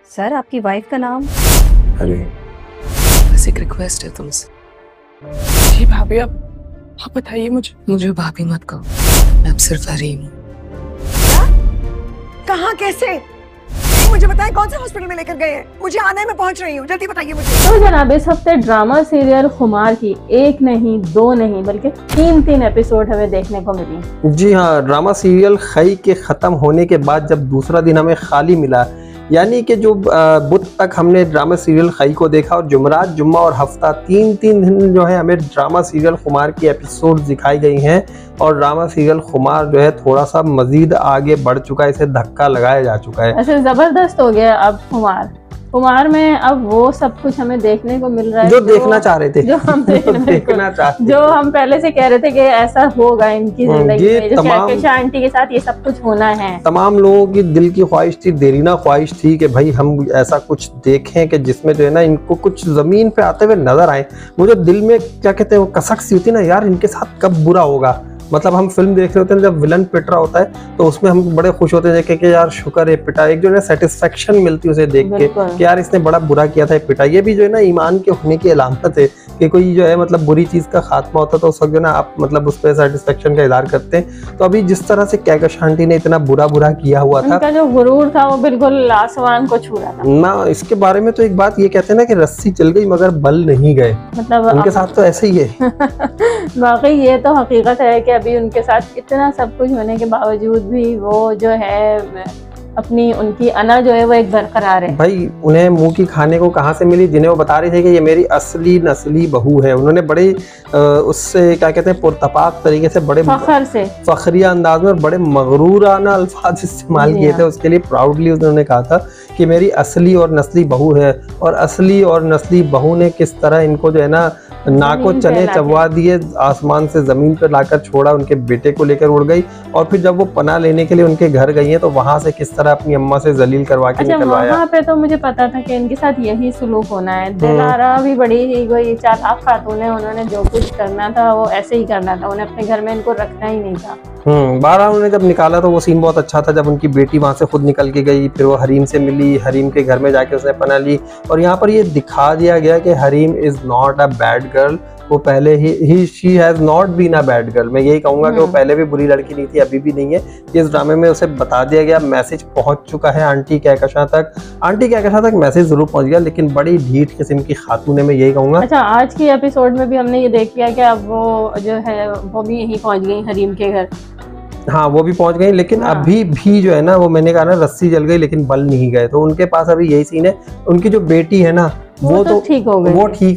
Sir आपकी wife का नाम? अरे बस एक रिक्वेस्ट है तुमसे। जी भाभी, आप बताइए मुझे भाभी मत कहो, मैं अब सिर्फ हरीम हूँ। कहाँ, कैसे? मुझे बताएं कौन से हॉस्पिटल में लेकर गए हैं? मुझे आना है, मैं पहुंच रही हूँ, जल्दी बताइए मुझे। तो जनाब इस हफ्ते ड्रामा सीरियल खुमार की एक नहीं दो नहीं बल्कि तीन एपिसोड हमें देखने को मिली। जी हाँ, ड्रामा सीरियल खई के ख़त्म होने के बाद जब दूसरा दिन हमें खाली मिला, यानी कि जो बुध तक हमने ड्रामा सीरियल खई को देखा और जुमरात, जुम्मा और हफ्ता तीन दिन जो है हमें ड्रामा सीरियल खुमार की एपिसोड दिखाई गई हैं। और ड्रामा सीरियल खुमार जो है थोड़ा सा मजीद आगे बढ़ चुका है, इसे धक्का लगाया जा चुका है। ऐसे जबरदस्त हो गया अब खुमार में अब वो सब कुछ हमें देखने को मिल रहा है जो देखना चाह रहे थे, जो हम देखना चाहते, जो हम पहले से कह रहे थे कि ऐसा होगा इनकी जिंदगी में, जो कहकशा आंटी के साथ ये सब कुछ होना है। तमाम लोगों की दिल की ख्वाहिश थी, देरीना ख्वाहिश थी कि भाई हम ऐसा कुछ देखें कि जिसमें जो है ना इनको कुछ जमीन पे आते हुए नजर आए। मुझे दिल में क्या कहते हैं वो कसक सी होती ना, यार इनके साथ कब बुरा होगा। मतलब हम फिल्म देख रहे होते हैं, जब विलन पिट रहा होता है तो उसमें हम बड़े खुश होते हैं देख के कि यार शुक्र है पिटा, एक जो है सेटिस्फेक्शन मिलती है उसे देख के कि यार इसने बड़ा बुरा किया था पिटा। ये भी जो है ना ईमान के होने की अलामत है कि कोई जो है मतलब बुरी चीज का खात्मा होता है तो उस वक्त जो ना आप मतलब उस पर सेटिस्फेक्शन का इजहार करते हैं। तो अभी जिस तरह से कहकशा आंटी ने इतना बुरा किया हुआ था, उनका जो गुरूर था वो बिल्कुल आसमान को छू रहा था ना। इसके बारे में तो एक बात ये कहते हैं ना कि रस्सी चल गई मगर बल नहीं गए, मतलब उनके साथ तो ऐसे ही है। वाकई ये तो हकीकत है कि अभी उनके साथ इतना सब कुछ होने के बावजूद भी वो जो है अपनी उनकी अना जो है वो एक बरकरार है। भाई उन्हें मुंह की खाने को कहाँ से मिली, जिन्हें वो बता रहे थे कि ये मेरी असली नस्ली बहू है। उन्होंने बड़े उससे क्या कहते हैं पुरतपाक तरीके से, बड़े फखरिया अंदाज में और बड़े मगरूराना अल्फाज इस्तेमाल किए थे। उसके लिए प्राउडली उन्होंने कहा था कि मेरी असली और नस्ली बहू है। और असली और नस्ली बहू ने किस तरह इनको जो है ना नाको चने चबवा दिए, आसमान से जमीन पर लाकर छोड़ा, उनके बेटे को लेकर उड़ गई। और फिर जब वो पनाह लेने के लिए उनके घर गई है तो वहां से किस तरह अपनी अम्मा से जलील करवा के निकलवाया। वहाँ पे तो मुझे पता था कि इनके साथ यही सुलूक होना है। दिलारा भी बड़ी ही कोई चालाक खातून है, उन्होंने जो कुछ करना था वो ऐसे ही करना था, उन्हें अपने घर में इनको रखना ही नहीं था। बारह उन्होंने जब निकाला तो वो सीन बहुत अच्छा था, जब उनकी बेटी वहां से खुद निकल के गई, फिर वो हरीम से मिली, हरीम के घर में जाके उसने पनाह ली। और यहाँ पर ये दिखा दिया गया कि Hareem is not a bad girl. वो पहले ही she has not been a bad girl. मैं यही कहूंगा कि वो पहले भी बुरी लड़की नहीं थी, अभी भी नहीं है। इस ड्रामे में उसे बता दिया गया, मैसेज पहुंच चुका है आंटी कहकशा तक मैसेज जरूर पहुंच गया, लेकिन बड़ी ढीठ किस्म की खातून है, मैं यही कहूंगा। अच्छा, आज की एपिसोड में भी हमने ये देख लिया कि अब वो जो है वो भी यहीं पहुंच गई हरीम के घर। हाँ, वो भी पहुंच गई, लेकिन अभी भी जो है ना वो मैंने कहा ना रस्सी जल गई लेकिन बल नहीं गए। तो उनके पास अभी यही सीन है। उनकी जो बेटी है ना वो तो ठीक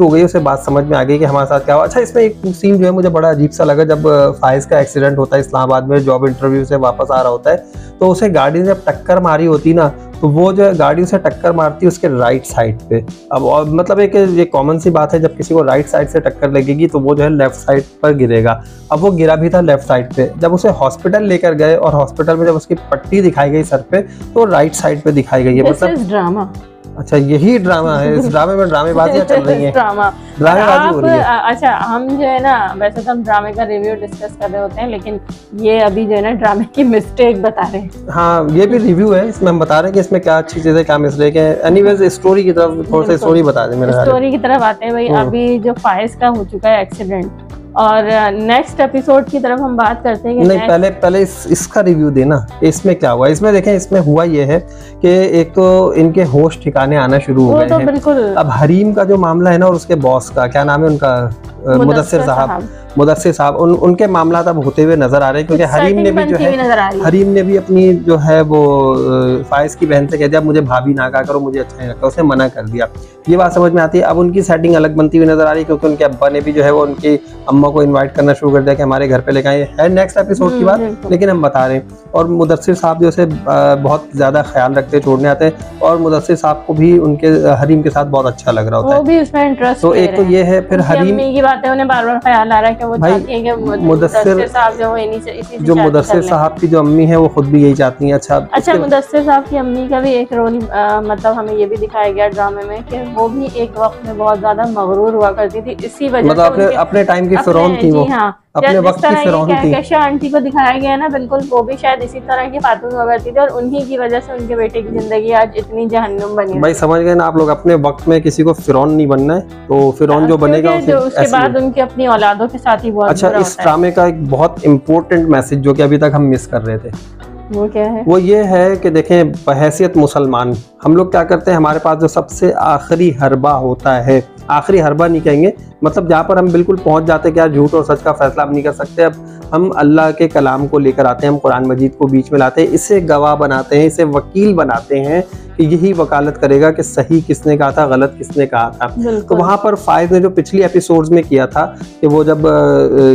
हो गई, उसे बात समझ में आ गई कि हमारे साथ क्या हुआ। अच्छा, इसमें एक सीन जो है मुझे बड़ा अजीब सा लगा, जब फाइज का एक्सीडेंट होता है इस्लामाबाद में, जॉब इंटरव्यू से वापस आ रहा होता है तो उसे गाड़ी ने जब टक्कर मारी होती ना, तो वो जो है गाड़ी उसे टक्कर मारती है उसके राइट साइड पे। अब मतलब एक ये कॉमन सी बात है, जब किसी को राइट साइड से टक्कर लगेगी तो वो जो है लेफ्ट साइड पर गिरेगा। अब वो गिरा भी था लेफ्ट साइड पे। जब उसे हॉस्पिटल लेकर गए और हॉस्पिटल में जब उसकी पट्टी दिखाई गई सर पे तो राइट साइड पे दिखाई गई है। मतलब ड्रामा। अच्छा, यही ड्रामा है। इस ड्रामे में ड्रामेबाजियां चल रही हैं, ड्रामेबाजी हो रही है। अच्छा, हम जो है ना वैसे तो हम ड्रामे का रिव्यू डिस्कस कर रहे होते हैं, लेकिन ये अभी जो है ना ड्रामे की मिस्टेक बता रहे हैं। हाँ, ये भी रिव्यू है, इसमें हम बता रहे हैं कि इसमें क्या अच्छी चीजें क्या मिस्टेक है। एनीवेज स्टोरी की तरफ थोड़ा सा स्टोरी बता दें। मेरे स्टोरी की तरफ आते हैं भाई। अभी जो फाइज का हो चुका है एक्सीडेंट, और नेक्स्ट एपिसोड की तरफ हम बात करते हैं कि नहीं, पहले इसका रिव्यू देना, इसमें क्या हुआ। इसमें देखें, इसमें हुआ ये है कि एक तो इनके होश ठिकाने आना शुरू हो गए हैं। बिल्कुल। अब हरीम का जो मामला है ना और उसके बॉस का क्या नाम है उनका, मुदस्सिर साहब, उनके मामला अब होते हुए नजर आ रहे हैं, क्योंकि हरीम ने भी अपनी जो है वो फाइज की बहन से कह दिया मुझे भाभी ना कहा करो, मुझे अच्छा नहीं लगता, उसने मना कर दिया। ये बात समझ में आती है। अब उनकी सेटिंग अलग बनती हुई नजर आ रही है, क्योंकि उनके अब्बा ने भी जो है वो उनकी अम्मा को इन्वाइट करना शुरू कर दिया कि हमारे घर पे लेकर आए है। नेक्स्ट एपिसोड की बात, लेकिन हम बता रहे हैं। और मुदस्सिर साहब जो से बहुत ज्यादा ख्याल रखते, छोड़ने आते हैं, और मुदस्सिर साहब को भी उनके हरीम के साथ बहुत अच्छा लग रहा होता है, वो भी उसमें इंटरेस्ट। तो एक तो ये है। फिर हरीम आते हैं उन्हें बार बार ख्याल आ रहा है कि वो चाहती है कि मुदस्सिर साहब जो इन्हीं से इसी से जो मुदस्सिर साहब की जो अम्मी है वो खुद भी यही चाहती हैं। अच्छा मुदस्सिर साहब की अम्मी का भी एक रोल मतलब हमें ये भी दिखाया गया ड्रामे में कि वो भी एक वक्त में बहुत ज्यादा मगरूर हुआ करती थी, इसी वजह मतलब अपने टाइम की फिरौन थी वो। हाँ, अपने वक्त की फिरौन थी। कहकशा आंटी को दिखाया गया ना, बिल्कुल वो भी शायद इसी तरह की खातून हुआ करती थी और उन्हीं की वजह से उनके बेटे की जिंदगी आज इतनी जहन्नुम बनी। भाई समझ गए ना आप लोग, अपने वक्त में किसी को फिरौन नहीं बनना है, तो फिरौन जो बनेगा उसके बाद उनकी अपनी औलादों के साथ ही बहुत। अच्छा, इस ड्रामे का एक बहुत इंपॉर्टेंट मैसेज जो कि अभी तक हम मिस कर रहे थे, वो क्या है? वो ये है कि देखें, बहैसियत मुसलमान हम लोग क्या करते हैं, हमारे पास जो सबसे आखिरी हरबा होता है, आखिरी हरबा नहीं कहेंगे, मतलब जहाँ पर हम बिल्कुल पहुँच जाते हैं कि यार झूठ और सच का फैसला हम नहीं कर सकते, अब हम अल्लाह के कलाम को लेकर आते हैं, हम कुरान मजीद को बीच में लाते हैं, इसे गवाह बनाते हैं, इसे वकील बनाते हैं कि यही वकालत करेगा कि सही किसने कहा था, गलत किसने कहा था। तो वहाँ पर फायद ने जो पिछली एपिसोड्स में किया था कि वो जब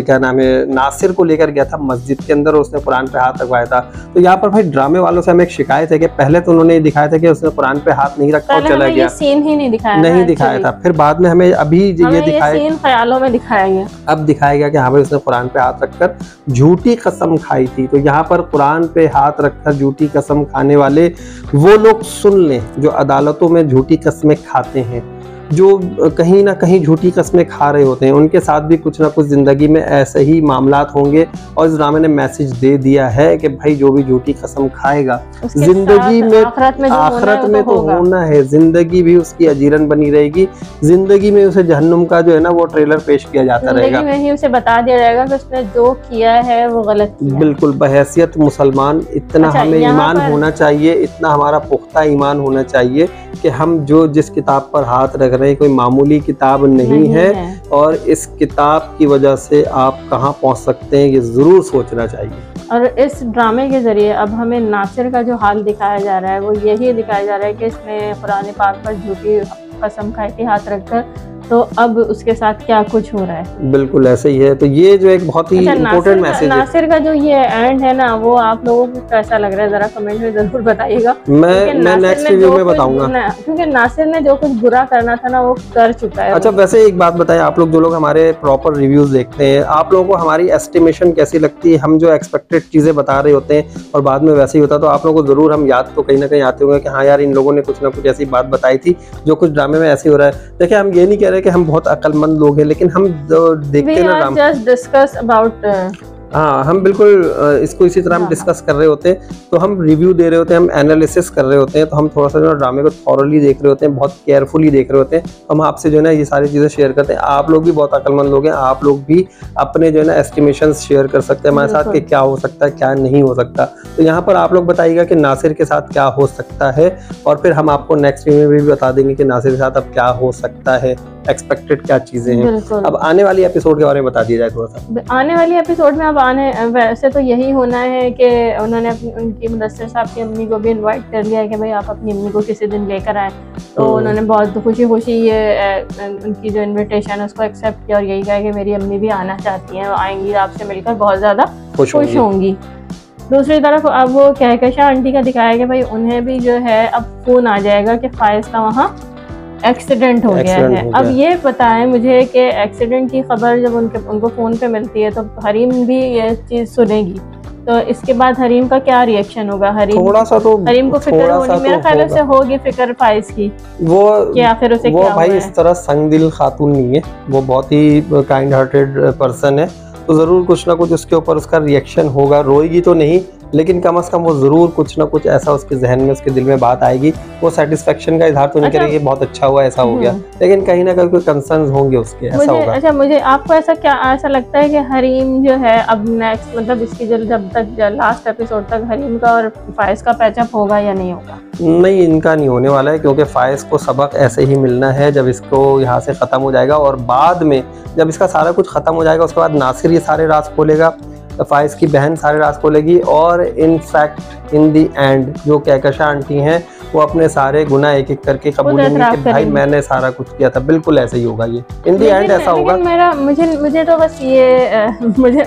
क्या नाम है नासिर को लेकर गया था मस्जिद के अंदर, उसने कुरान पे हाथ रखवाया था। तो यहाँ पर भाई ड्रामे वालों से हमें एक शिकायत है कि पहले तो उन्होंने दिखाया था कि उसने कुरान पे हाथ नहीं रखा और चला गया, सीन ही नहीं दिखाया था। फिर बाद में हमें अभी ये दिखाया, ख्यालों में दिखाया गया, अब दिखाया गया कि हाँ भाई उसने कुरान पे हाथ रखकर झूठी कसम खाई थी। तो यहाँ पर कुरान पे हाथ रखकर झूठी कसम खाने वाले वो लोग सुन लें जो अदालतों में झूठी कस्में खाते हैं, जो कहीं ना कहीं झूठी कस्में खा रहे होते हैं, उनके साथ भी कुछ ना कुछ जिंदगी में ऐसे ही मामलात होंगे। और इस ड्रामे ने मैसेज दे दिया है कि भाई जो भी झूठी कसम खाएगा जिंदगी में आखिरत में तो होना है, जिंदगी भी उसकी अजीरन बनी रहेगी, जिंदगी में उसे जहन्नुम का जो है ना वो ट्रेलर पेश किया जाता रहेगा, में ही उसे बता दिया जाएगा कि उसने जो किया है वो गलत किया। बिल्कुल, बहैसियत मुसलमान इतना हमें ईमान होना चाहिए, इतना हमारा पुख्ता ईमान होना चाहिए कि हम जो जिस किताब पर हाथ रख रहे हैं कोई मामूली किताब नहीं है और इस किताब की वजह से आप कहां पहुंच सकते हैं ये जरूर सोचना चाहिए। और इस ड्रामे के जरिए अब हमें नासिर का जो हाल दिखाया जा रहा है वो यही दिखाया जा रहा है कि इसने कुरान पाक पर झूठी कसम खाई थी हाथ रखकर, तो अब उसके साथ क्या कुछ हो रहा है। बिल्कुल ऐसे ही है। तो ये जो एक बहुत ही इम्पोर्टेंट मैसेज है नासिर का जो ये एंड है ना, वो आप लोगों को कैसा लग रहा है जरा कमेंट में जरूर बताइएगा। मैं नेक्स्ट रिव्यू में बताऊंगा, क्योंकि नासिर ने जो कुछ बुरा करना था ना वो कर चुका है। अच्छा, वैसे एक बात बताएं, आप लोग जो लोग हमारे प्रॉपर रिव्यूज देखते हैं, आप लोगों को हमारी एस्टिमेशन कैसी लगती है? हम जो एक्सपेक्टेड चीजें बता रहे होते हैं और बाद में वैसे ही होता, तो आप लोगों को जरूर हम याद तो कहीं ना कहीं आते होंगे कि हाँ यार इन लोगों ने कुछ ना कुछ ऐसी बात बताई थी जो कुछ ड्रामे में ऐसे हो रहा है। देखिए, हम ये नहीं कह रहे कि हम बहुत अक्लमंद लोग हैं, लेकिन हम देखते ना हाँ, हम बिल्कुल इसको इसी तरह हम डिस्कस कर रहे होते हैं, तो हम रिव्यू दे रहे होते हैं, हम एनालिसिस कर रहे होते हैं, तो हम थोड़ा सा जो है ड्रामे को थॉरली देख रहे होते हैं, बहुत केयरफुली देख रहे होते हैं। हम आपसे जो है ना ये सारी चीज़ें शेयर करते हैं। आप लोग भी बहुत अक्लमंद लोग हैं, आप लोग भी अपने जो है ना एस्टिमेशंस शेयर कर सकते हैं हमारे साथ कि क्या हो सकता है क्या नहीं हो सकता। तो यहाँ पर आप लोग बताइएगा कि नासिर के साथ क्या हो सकता है, और फिर हम आपको नेक्स्ट रिव्यू में भी बता देंगे कि नासिर के साथ अब क्या हो सकता है, एक्सपेक्टेड क्या चीजें हैं। अब आने वाली एपिसोड के बारे में बता दिया जाए थोड़ा सा। आने वाली एपिसोड में अब वैसे तो यही होना है कि उन्होंने उनकी मुदस्सिर साहब की अम्मी को भी इनवाइट कर लिया है कि भाई आप अपनी अम्मी को किसी दिन लेकर आए। तो उन्होंने बहुत खुशी खुशी ये उनकी जो इनविटेशन है उसको एक्सेप्ट किया और यही कहा कि मेरी अम्मी भी आना चाहती हैं, आएंगी आपसे मिलकर बहुत ज़्यादा खुश होंगी। दूसरी तरफ अब वो कहकशा आंटी का दिखाया कि भाई उन्हें भी जो है अब फोन आ जाएगा कि फायज का वहाँ एक्सीडेंट हो गया है। अब ये पता है मुझे कि एक्सीडेंट की खबर जब उनको फ़ोन पे मिलती है तो हरीम भी ये चीज़ सुनेगी, तो इसके बाद हरीम का क्या रिएक्शन होगा? हरीम को फिक्र होगी, मेरे ख्याल से होगी फिक्र फाइज की, वो क्या फिर उसे वो क्या भाई इस तरह संग दिल खातून नहीं है, वो बहुत ही काइंड हार्टेड पर्सन है, तो ज़रूर कुछ ना कुछ उसके ऊपर उसका रिएक्शन होगा। रोएगी तो नहीं, लेकिन कम से कम वो ज़रूर कुछ ना कुछ ऐसा उसके जहन में उसके दिल में बात आएगी। वो सेटिस्फेक्शन का इजहार तो नहीं करेगी बहुत अच्छा हुआ ऐसा हो गया, लेकिन कहीं ना कहीं कोई कंसर्न्स होंगे उसके, ऐसा होगा। अच्छा, मुझे आपको ऐसा लगता है कि हरीम जो है अब नेक्स्ट मतलब इसकी जब तक लास्ट एपिसोड तक हरीम का और फायज का पैचअप होगा या नहीं होगा? नहीं, इनका नहीं होने वाला है, क्योंकि फायज को सबक ऐसे ही मिलना है जब इसको यहाँ से ख़त्म हो जाएगा, और बाद में जब इसका सारा कुछ ख़त्म हो जाएगा उसके बाद नासिर ये सारे राज खोलेगा। फाइज की बहन सारे राज खोलेगी और इनफैक्ट इन दी एंड जो कहकशा आंटी हैं वो अपने सारे गुनाह एक एक करके कबूलेंगी कि भाई मैंने सारा कुछ किया था। बिल्कुल ऐसे ही होगा ये, इन दी एंड ऐसा होगा। मेरा मुझे तो बस ये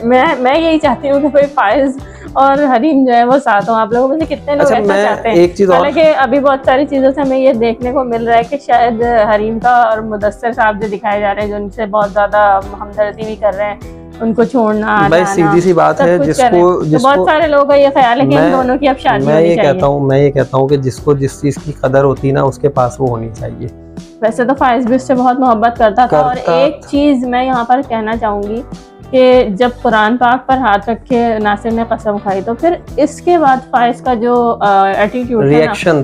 मैं यही चाहती हूँ कि भाई फाइज और हरीम जो है वो साथ हो। आप लोगों में से कितने लोग ऐसा चाहते हैं? एक चीज और, हालांकि अभी बहुत सारी चीजों से हमें ये देखने को मिल रहा है कि शायद हरीम का और मुदस्सिर साहब जो दिखाए जा रहे हैं, जो उनसे बहुत ज्यादा हमदर्दी भी कर रहे हैं, उनको छोड़ना भाई सीधी सी बात है, जिसको बहुत सारे लोगों का ये ख्याल है कि इन दोनों की अब शादी होनी चाहिए। मैं ये कहता हूँ कि जिसको जिस चीज की कदर होती है ना उसके पास वो होनी चाहिए। वैसे तो फाइज भी उससे बहुत मोहब्बत करता था। और एक चीज मैं यहाँ पर कहना चाहूंगी कि जब कुरान पाक पर हाथ रख के नासिर ने कसम खाई तो फिर इसके बाद फाइज का जो एटीट्यूड रिएक्शन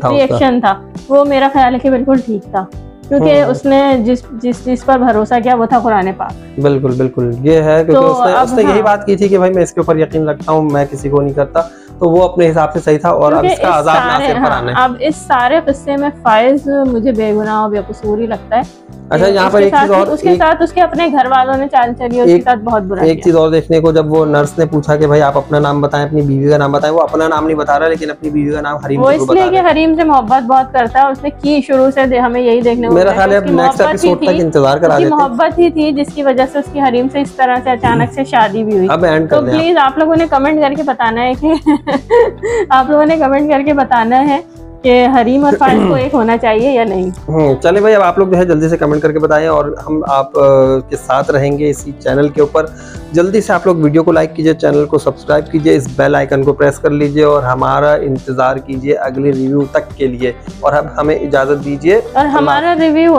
था वो मेरा ख्याल है कि बिल्कुल ठीक था, क्योंकि उसने जिस चीज पर भरोसा किया वो था कुरान पाक। बिल्कुल बिल्कुल ये है, क्योंकि उसने यही बात की थी कि भाई मैं इसके ऊपर यकीन रखता हूँ, मैं किसी को नहीं करता, तो वो अपने हिसाब से सही था। और अब इसका अज़ाब नासिर पर आना है। अब इस सारे किस्से में फाइज मुझे बेगुनाह और बेकसूर ही लगता है। अच्छा, यहाँ पर एक चीज और, उसके साथ उसके अपने घर वालों ने चाल चली, उसके साथ बहुत बुरा एक चीज और देखने को, जब वो नर्स ने पूछा कि भाई आप अपना नाम बताएं, अपनी बीवी का नाम बताएं, वो अपना नाम नहीं बता रहा लेकिन अपनी बीवी का नाम हरीम, वो इसलिए कि हरीम से मोहब्बत बहुत करता है। उसने की शुरू से, हमें यही देखने को मेरा ख्याल है नेक्स्ट एपिसोड तक इंतजार करा देते हैं। मोहब्बत ही थी जिसकी वजह से उसकी हरीम से इस तरह से अचानक से शादी भी हुई। अब एंड तो प्लीज आप लोगों ने कमेंट करके बताना है कि आप लोगों ने कमेंट करके बताना है कि हरीम और फाइज को एक होना चाहिए या नहीं। चले भाई, अब आप लोग जो है जल्दी से कमेंट करके बताएं और हम आप के साथ रहेंगे इसी चैनल के ऊपर। जल्दी से आप लोग वीडियो को लाइक कीजिए, चैनल को सब्सक्राइब कीजिए, इस बेल आइकन को प्रेस कर लीजिए और हमारा इंतजार कीजिए अगले रिव्यू तक के लिए। और अब हमें इजाजत दीजिए। और हमारा रिव्यू,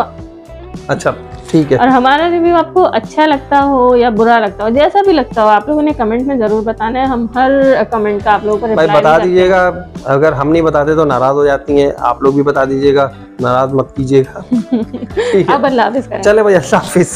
अच्छा ठीक है, और हमारा रिव्यू आपको अच्छा लगता हो या बुरा लगता हो, जैसा भी लगता हो आप लोगों ने कमेंट में जरूर बताना है। हम हर कमेंट का आप लोगों को रिप्लाई बता दीजिएगा। अगर हम नहीं बताते तो नाराज हो जाती हैं, आप लोग भी बता दीजिएगा, नाराज मत कीजिएगा। ठीक है, अब अल्लाह हाफिज़ करें। चले भाई, अल्लाह हाफिज़।